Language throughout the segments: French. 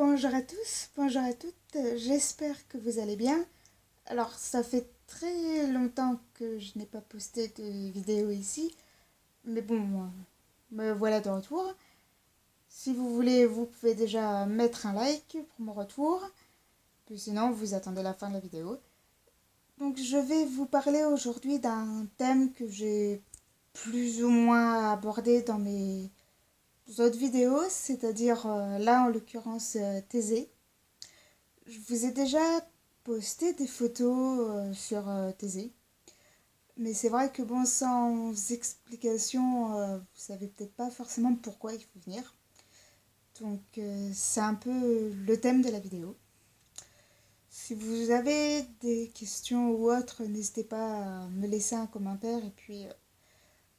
Bonjour à tous, bonjour à toutes, j'espère que vous allez bien. Alors, ça fait très longtemps que je n'ai pas posté de vidéo ici, mais bon, me voilà de retour. Si vous voulez, vous pouvez déjà mettre un like pour mon retour, puis sinon, vous attendez la fin de la vidéo. Donc, je vais vous parler aujourd'hui d'un thème que j'ai plus ou moins abordé dans mes autres vidéos, c'est-à-dire là en l'occurrence Thésée. Je vous ai déjà posté des photos sur Thésée, mais c'est vrai que bon, sans explication, vous savez peut-être pas forcément pourquoi il faut venir. Donc c'est un peu le thème de la vidéo. Si vous avez des questions ou autres, n'hésitez pas à me laisser un commentaire et puis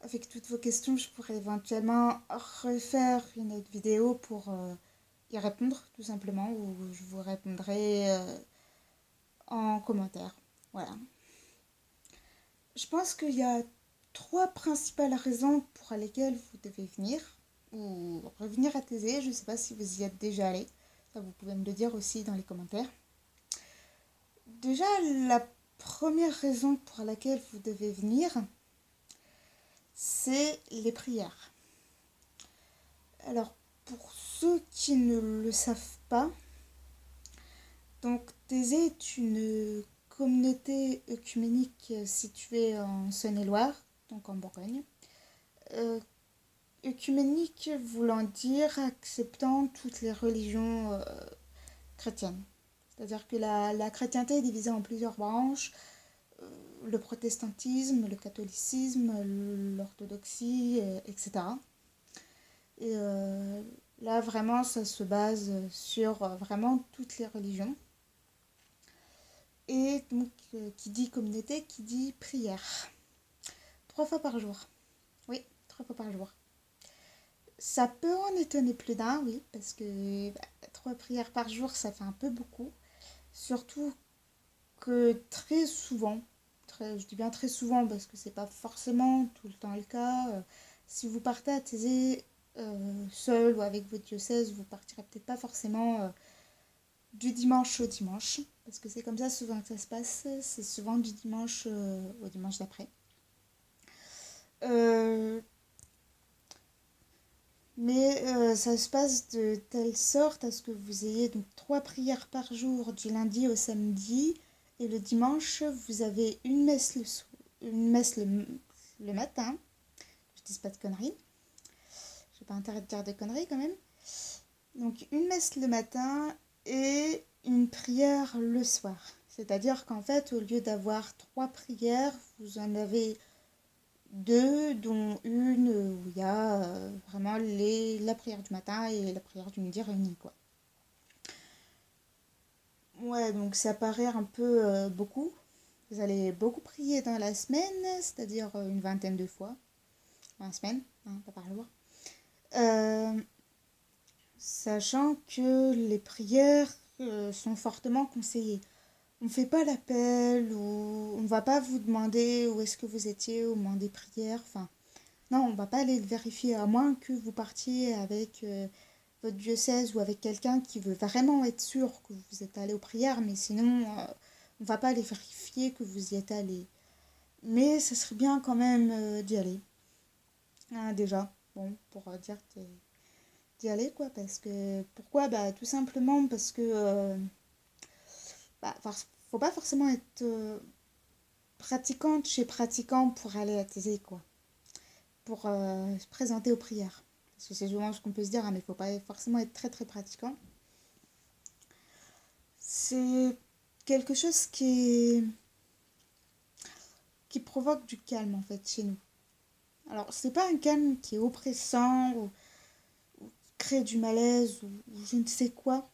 avec toutes vos questions, je pourrais éventuellement refaire une autre vidéo pour y répondre tout simplement, ou je vous répondrai en commentaire. Voilà. Je pense qu'il y a trois principales raisons pour lesquelles vous devez venir ou revenir à Thésée. Je ne sais pas si vous y êtes déjà allé. Ça, vous pouvez me le dire aussi dans les commentaires. Déjà, la première raison pour laquelle vous devez venir, c'est les prières. Alors, pour ceux qui ne le savent pas, donc Thésée est une communauté œcuménique située en Saône-et-Loire, donc en Bourgogne. Euh, œcuménique voulant dire acceptant toutes les religions chrétiennes. C'est-à-dire que la chrétienté est divisée en plusieurs branches, le protestantisme, le catholicisme, l'orthodoxie, etc. Et là, vraiment, ça se base sur vraiment toutes les religions. Et donc, qui dit communauté, qui dit prière. 3 fois par jour. Oui, 3 fois par jour. Ça peut en étonner plus d'un, oui, parce que 3 prières par jour, ça fait un peu beaucoup. Surtout que très souvent, je dis bien très souvent parce que c'est pas forcément tout le temps le cas, si vous partez à Thésée seul ou avec votre diocèse, vous partirez peut-être pas forcément du dimanche au dimanche, parce que c'est comme ça souvent que ça se passe, c'est souvent du dimanche au dimanche d'après. Euh, Mais ça se passe de telle sorte à ce que vous ayez donc 3 prières par jour du lundi au samedi, et le dimanche vous avez une messe le matin. Je dis pas de conneries, j'ai pas intérêt de dire de conneries quand même. Donc une messe le matin et une prière le soir. C'est-à-dire qu'en fait, au lieu d'avoir 3 prières, vous en avez deux, dont une où il y a vraiment la prière du matin et la prière du midi réunies, quoi. Ouais, donc ça paraît un peu beaucoup. Vous allez beaucoup prier dans la semaine, c'est-à-dire une vingtaine de fois dans la semaine, hein, pas par jour. Euh, Sachant que les prières sont fortement conseillées. On ne fait pas l'appel, ou on ne va pas vous demander où est-ce que vous étiez au moment des prières. Enfin, non, on ne va pas aller le vérifier, à moins que vous partiez avec votre diocèse ou avec quelqu'un qui veut vraiment être sûr que vous êtes allé aux prières, mais sinon, on ne va pas aller vérifier que vous y êtes allé. Mais ça serait bien quand même d'y aller. Hein, déjà, bon, pour dire d'y aller, quoi, parce que... Pourquoi? Bah, tout simplement parce que... faut pas forcément être pratiquante chez pratiquant pour aller à Thésée, quoi. Pour se présenter aux prières. Parce que c'est souvent ce qu'on peut se dire, hein, mais il ne faut pas forcément être très très pratiquant. C'est quelque chose qui provoque du calme en fait chez nous. Alors c'est pas un calme qui est oppressant ou crée du malaise ou je ne sais quoi,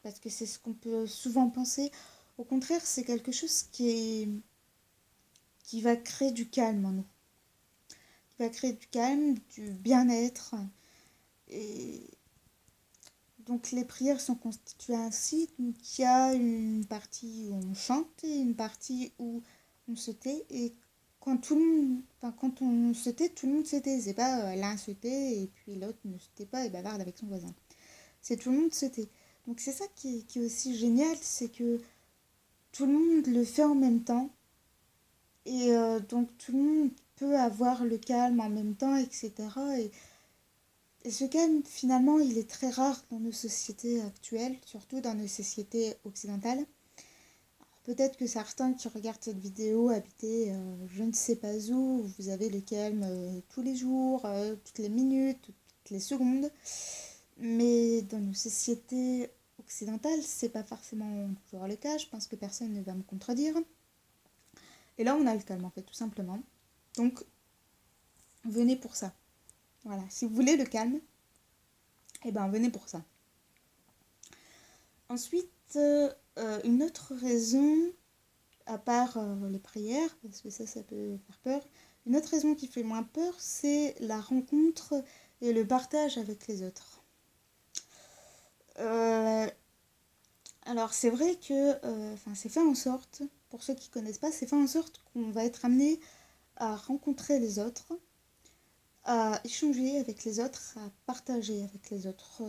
parce que c'est ce qu'on peut souvent penser. Au contraire, c'est quelque chose qui va créer du calme en nous. Qui va créer du calme, du bien-être. Et donc les prières sont constituées ainsi. Donc il y a une partie où on chante et une partie où on se tait. Et quand on se tait, tout le monde se tait. C'est pas l'un se tait et puis l'autre ne se tait pas et bavarde avec son voisin. C'est tout le monde se tait. Donc c'est ça qui est aussi génial, c'est que tout le monde le fait en même temps. Et donc tout le monde peut avoir le calme en même temps, etc. Et ce calme, finalement, il est très rare dans nos sociétés actuelles, surtout dans nos sociétés occidentales. Peut-être que certains qui regardent cette vidéo habitaient je ne sais pas où vous avez le calme tous les jours, toutes les minutes, toutes les secondes. Mais dans nos sociétés occidentales, c'est pas forcément toujours le cas. Je pense que personne ne va me contredire. Et là, on a le calme, en fait, tout simplement. Donc, venez pour ça. Voilà, si vous voulez le calme, eh ben venez pour ça. Ensuite, une autre raison, à part les prières, parce que ça peut faire peur, une autre raison qui fait moins peur, c'est la rencontre et le partage avec les autres. Alors c'est vrai que c'est fait en sorte, pour ceux qui ne connaissent pas, c'est fait en sorte qu'on va être amené à rencontrer les autres, à échanger avec les autres, à partager avec les autres.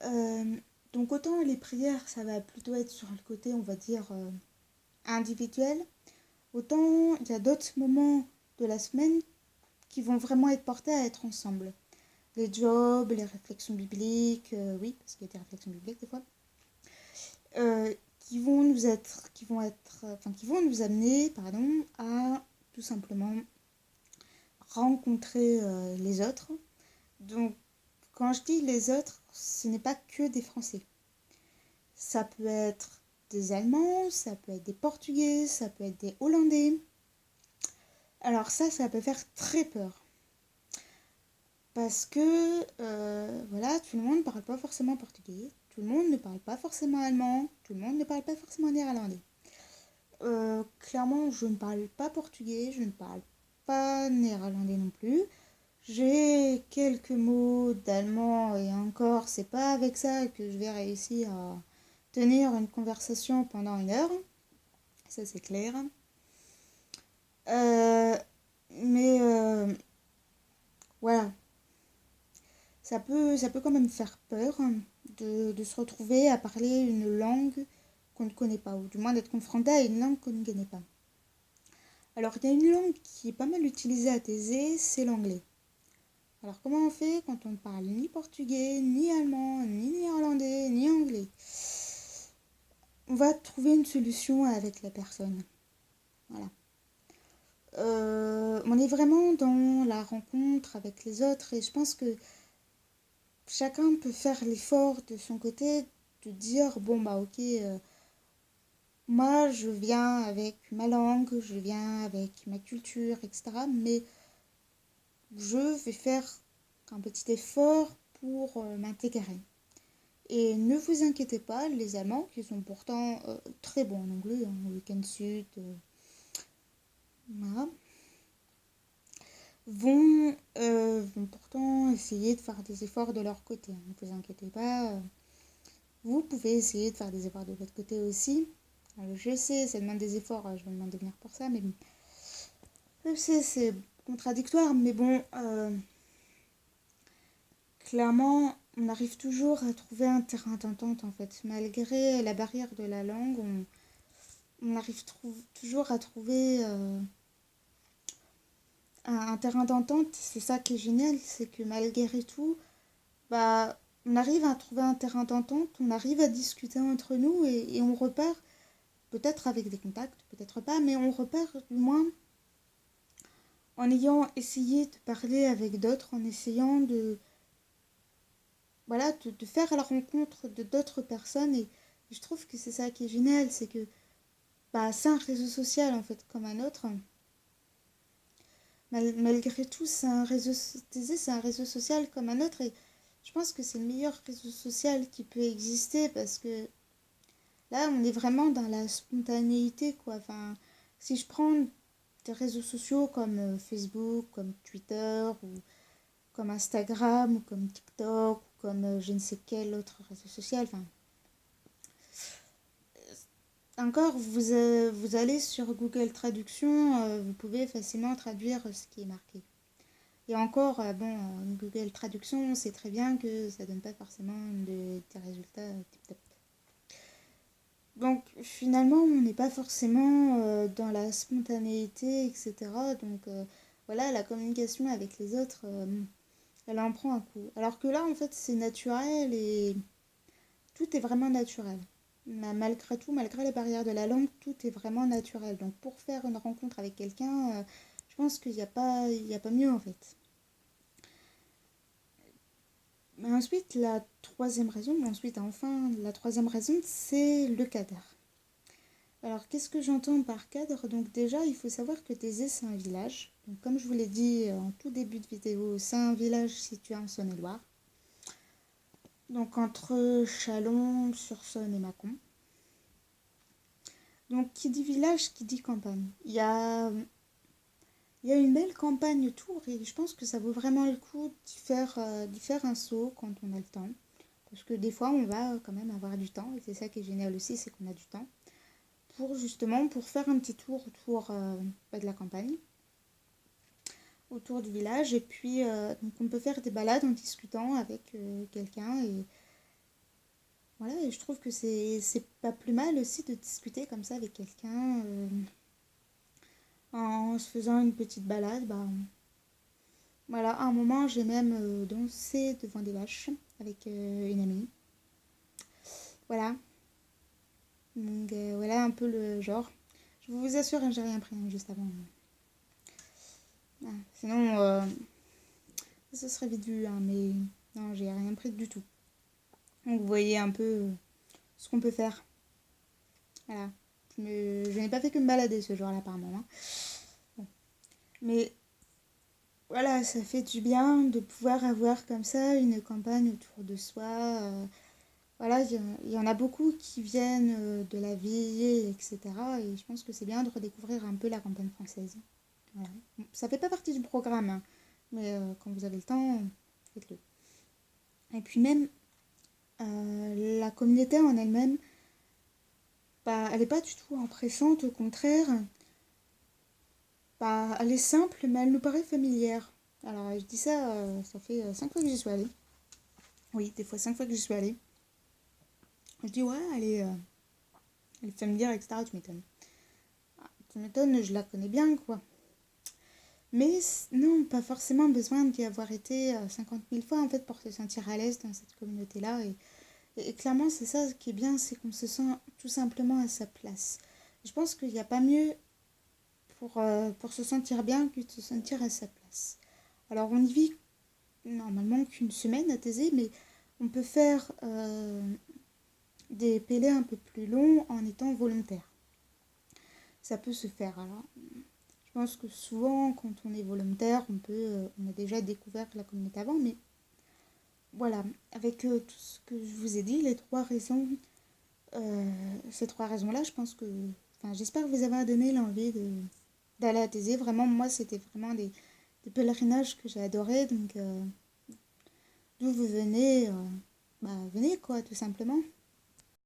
Euh, donc autant les prières, ça va plutôt être sur le côté, on va dire, individuel, autant il y a d'autres moments de la semaine qui vont vraiment être portés à être ensemble. Les jobs, les réflexions bibliques, oui, parce qu'il y a des réflexions bibliques des fois, qui vont nous amener, à tout simplement rencontrer les autres. Donc, quand je dis les autres, ce n'est pas que des Français. Ça peut être des Allemands, ça peut être des Portugais, ça peut être des Hollandais. Alors ça peut faire très peur. Parce que, voilà, tout le monde ne parle pas forcément portugais, tout le monde ne parle pas forcément allemand, tout le monde ne parle pas forcément néerlandais. Clairement, je ne parle pas portugais, je ne parle pas néerlandais non plus. J'ai quelques mots d'allemand et encore, c'est pas avec ça que je vais réussir à tenir une conversation pendant 1 heure. Ça, c'est clair. Euh, mais voilà, ça peut quand même faire peur de se retrouver à parler une langue qu'on ne connaît pas, ou du moins d'être confronté à une langue qu'on ne connaît pas. Alors, il y a une langue qui est pas mal utilisée à Thésée, c'est l'anglais. Alors, comment on fait quand on ne parle ni portugais, ni allemand, ni néerlandais, ni anglais? On va trouver une solution avec la personne. Voilà. On est vraiment dans la rencontre avec les autres et je pense que chacun peut faire l'effort de son côté de dire bon bah ok, moi je viens avec ma langue, je viens avec ma culture, etc. Mais je vais faire un petit effort pour m'intégrer. Et ne vous inquiétez pas, les Allemands, qui sont pourtant très bons en anglais, au week-end sud, voilà, vont pourtant essayer de faire des efforts de leur côté. Ne vous inquiétez pas, vous pouvez essayer de faire des efforts de votre côté aussi. Alors, je sais, ça demande des efforts, je vais demander venir pour ça, mais bon, je sais, c'est contradictoire, mais bon, clairement, on arrive toujours à trouver un terrain d'entente en fait. Malgré la barrière de la langue, on arrive toujours à trouver un terrain d'entente. C'est ça qui est génial, c'est que malgré tout, bah, on arrive à trouver un terrain d'entente, on arrive à discuter entre nous et on repart, peut-être avec des contacts, peut-être pas, mais on repart du moins en ayant essayé de parler avec d'autres, en essayant voilà, de faire la rencontre de d'autres personnes. Et je trouve que c'est ça qui est génial, c'est que bah, c'est un réseau social en fait comme un autre. Malgré tout, c'est un réseau social comme un autre. Et je pense que c'est le meilleur réseau social qui peut exister parce que là, on est vraiment dans la spontanéité, quoi. Enfin, si je prends des réseaux sociaux comme Facebook, comme Twitter, ou comme Instagram, ou comme TikTok, ou comme je ne sais quel autre réseau social, enfin, encore, vous allez sur Google Traduction, vous pouvez facilement traduire ce qui est marqué. Et encore, Google Traduction, c'est très bien que ça donne pas forcément des résultats tip-top. Donc finalement, on n'est pas forcément dans la spontanéité, etc. Donc voilà, la communication avec les autres, elle en prend un coup. Alors que là, en fait, c'est naturel et tout est vraiment naturel. Malgré tout, malgré les barrières de la langue, tout est vraiment naturel. Donc pour faire une rencontre avec quelqu'un, je pense qu'il n'y a pas, il y a pas mieux en fait. Mais ensuite, la troisième raison, c'est le cadre. Alors, qu'est-ce que j'entends par cadre? Donc déjà, il faut savoir que Thésée, c'est un village. Donc, comme je vous l'ai dit en tout début de vidéo, c'est un village situé en Saône-et-Loire. Donc, entre Chalon-sur-Saône et Mâcon. Donc, qui dit village, qui dit campagne. Il y a une belle campagne autour et je pense que ça vaut vraiment le coup d'y faire un saut quand on a le temps. Parce que des fois, on va quand même avoir du temps. Et c'est ça qui est génial aussi, c'est qu'on a du temps. Pour faire un petit tour autour de la campagne, autour du village. Et puis, donc on peut faire des balades en discutant avec quelqu'un. Et voilà, et je trouve que c'est pas plus mal aussi de discuter comme ça avec quelqu'un en se faisant une petite balade. Bah, voilà, à un moment, j'ai même dansé devant des vaches avec une amie. Voilà, donc voilà un peu le genre. Je vous assure, hein, j'ai rien pris hein, juste avant. Ah, sinon, ce serait vite vu, hein, mais non, j'ai rien pris du tout. Donc vous voyez un peu ce qu'on peut faire. Voilà. Je n'ai pas fait que me balader ce jour-là, apparemment. Hein. Bon. Mais voilà, ça fait du bien de pouvoir avoir comme ça une campagne autour de soi. Voilà, il y en a beaucoup qui viennent de la ville, etc. Et je pense que c'est bien de redécouvrir un peu la campagne française. Voilà. Bon, ça fait pas partie du programme, hein, mais quand vous avez le temps, faites-le. Et puis même, la communauté en elle-même, bah, elle n'est pas du tout oppressante, au contraire. Bah, elle est simple, mais elle nous paraît familière. Alors, je dis ça, ça fait 5 fois que j'y suis allée. Oui, des fois 5 fois que j'y suis allée. Je dis, ouais, elle est familière, etc. Tu m'étonnes. Ah, tu m'étonnes, je la connais bien, quoi. Mais non, pas forcément besoin d'y avoir été 50 000 fois, en fait, pour se sentir à l'aise dans cette communauté-là. Et clairement, c'est ça qui est bien, c'est qu'on se sent tout simplement à sa place. Je pense qu'il n'y a pas mieux pour se sentir bien que de se sentir à sa place. Alors, on y vit normalement qu'une semaine à Thésée, mais on peut faire des pélés un peu plus longs en étant volontaire. Ça peut se faire. Alors, je pense que souvent, quand on est volontaire, on a déjà découvert la communauté avant, mais voilà, avec tout ce que je vous ai dit, ces trois raisons-là, je pense que, enfin, j'espère vous avoir donné l'envie d'aller à Thésée. Vraiment, moi, c'était vraiment des pèlerinages que j'ai adorés, donc d'où vous venez, bah, venez quoi, tout simplement.